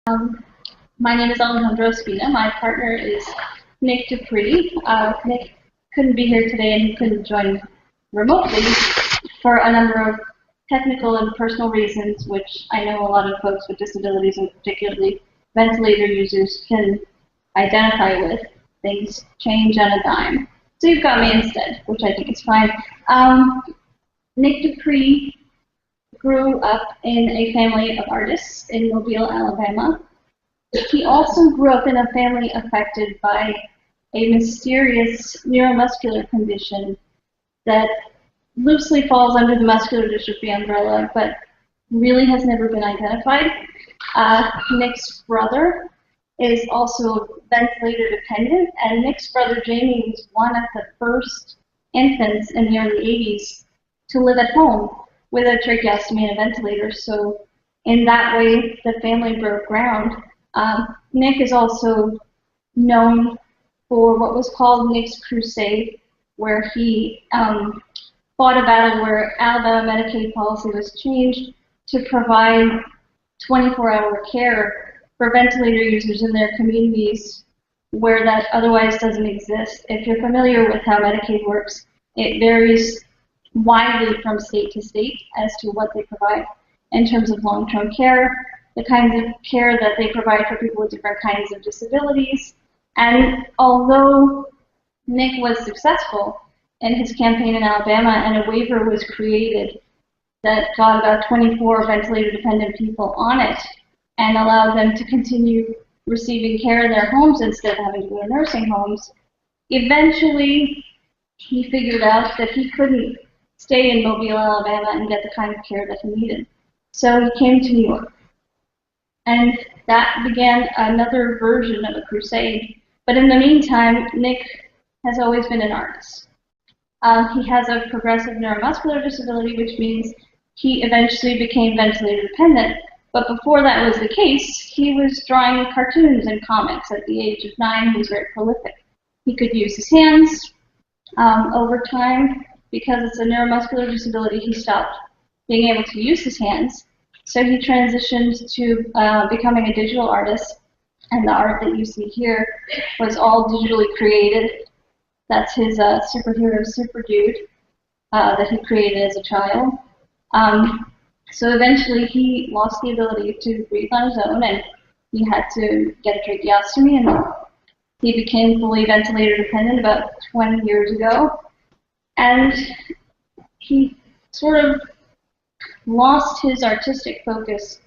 Um, my name is Alejandra Espina. My partner is Nick Dupree. Nick couldn't be here today and he couldn't join remotely for a number of technical and personal reasons, which I know a lot of folks with disabilities, and particularly ventilator users, can identify with. Things change on a dime. So you've got me instead, which I think is fine. Nick Dupree grew up in a family of artists in Mobile, Alabama. He also grew up in a family affected by a mysterious neuromuscular condition that loosely falls under the muscular dystrophy umbrella, but really has never been identified. Nick's brother is also ventilator dependent, and Nick's brother Jamie was one of the first infants in the early 80s to live at home with a tracheostomy and a ventilator. So in that way, the family broke ground. Nick is also known for what was called Nick's Crusade, where he fought a battle where Alabama Medicaid policy was changed to provide 24-hour care for ventilator users in their communities where that otherwise doesn't exist. If you're familiar with how Medicaid works, it varies widely from state to state as to what they provide in terms of long-term care, the kinds of care that they provide for people with different kinds of disabilities. And although Nick was successful in his campaign in Alabama and a waiver was created that got about 24 ventilator-dependent people on it and allowed them to continue receiving care in their homes instead of having to go to nursing homes, eventually he figured out that he couldn't stay in Mobile, Alabama and get the kind of care that he needed. So he came to New York. And that began another version of a crusade. But in the meantime, Nick has always been an artist. He has a progressive neuromuscular disability, which means he eventually became ventilator dependent. But before that was the case, he was drawing cartoons and comics at the age of 9. He was very prolific. He could use his hands. Over time, because it's a neuromuscular disability, he stopped being able to use his hands. So he transitioned to becoming a digital artist, and the art that you see here was all digitally created. That's his superhero Super Dude that he created as a child. So eventually he lost the ability to breathe on his own, and he had to get a tracheostomy, and he became fully ventilator dependent about 20 years ago. And he sort of lost his artistic focus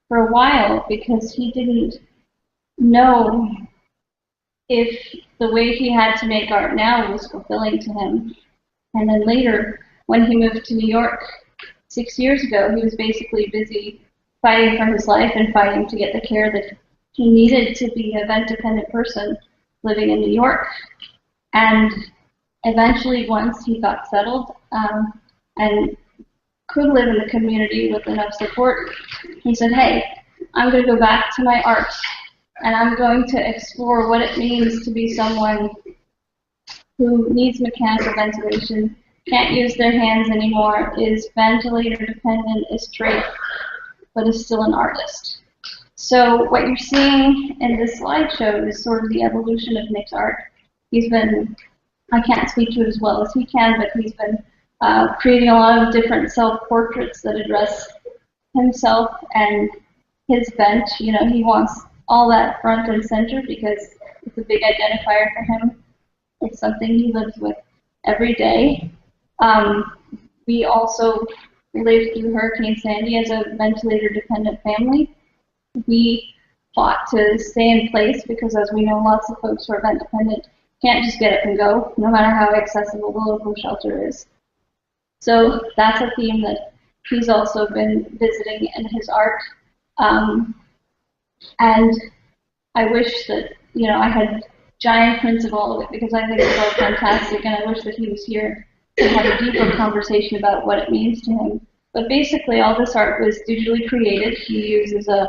for a while because he didn't know if the way he had to make art now was fulfilling to him. And then later, when he moved to New York 6 years ago, he was basically busy fighting for his life and fighting to get the care that he needed to be a vent-dependent person living in New York. And eventually, once he got settled and could live in the community with enough support, he said, hey, I'm going to go back to my art, and I'm going to explore what it means to be someone who needs mechanical ventilation, can't use their hands anymore, is ventilator dependent, is trained, but is still an artist. So what you're seeing in this slideshow is sort of the evolution of Nick's art. He's been, I can't speak to it as well as he can, but he's been creating a lot of different self-portraits that address himself and his vent. You know, he wants all that front and center because it's a big identifier for him. It's something he lives with every day. We also lived through Hurricane Sandy as a ventilator-dependent family. We fought to stay in place because, as we know, lots of folks who are vent-dependent can't just get up and go, no matter how accessible the local shelter is. So that's a theme that he's also been visiting in his art. And I wish that, you know, I had giant prints of all of it because I think it's all fantastic, and I wish that he was here to have a deeper conversation about what it means to him. But basically, all this art was digitally created. He uses a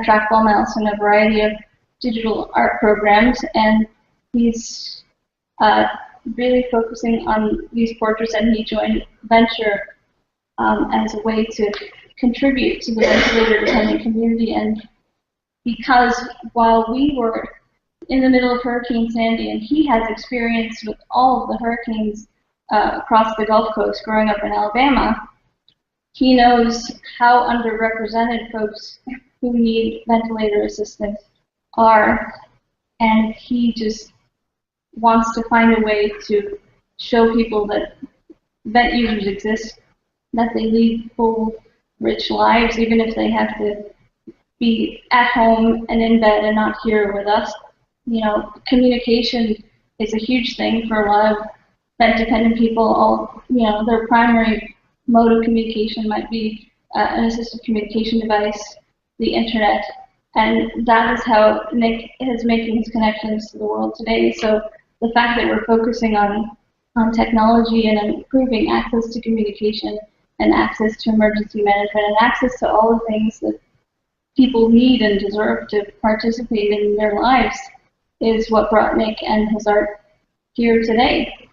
trackball mouse and a variety of digital art programs, and he's really focusing on these portraits, and he joined Venture as a way to contribute to the ventilator-dependent community and because while we were in the middle of Hurricane Sandy, and he has experience with all of the hurricanes across the Gulf Coast growing up in Alabama, he knows how underrepresented folks who need ventilator assistance are, and he just wants to find a way to show people that vent users exist, that they lead full, rich lives, even if they have to be at home and in bed and not here with us. You know, communication is a huge thing for a lot of vent-dependent people. All, you know, their primary mode of communication might be an assistive communication device, the internet, and that is how Nick is making his connections to the world today. So the fact that we're focusing on technology and improving access to communication and access to emergency management and access to all the things that people need and deserve to participate in their lives is what brought Nick and his art here today.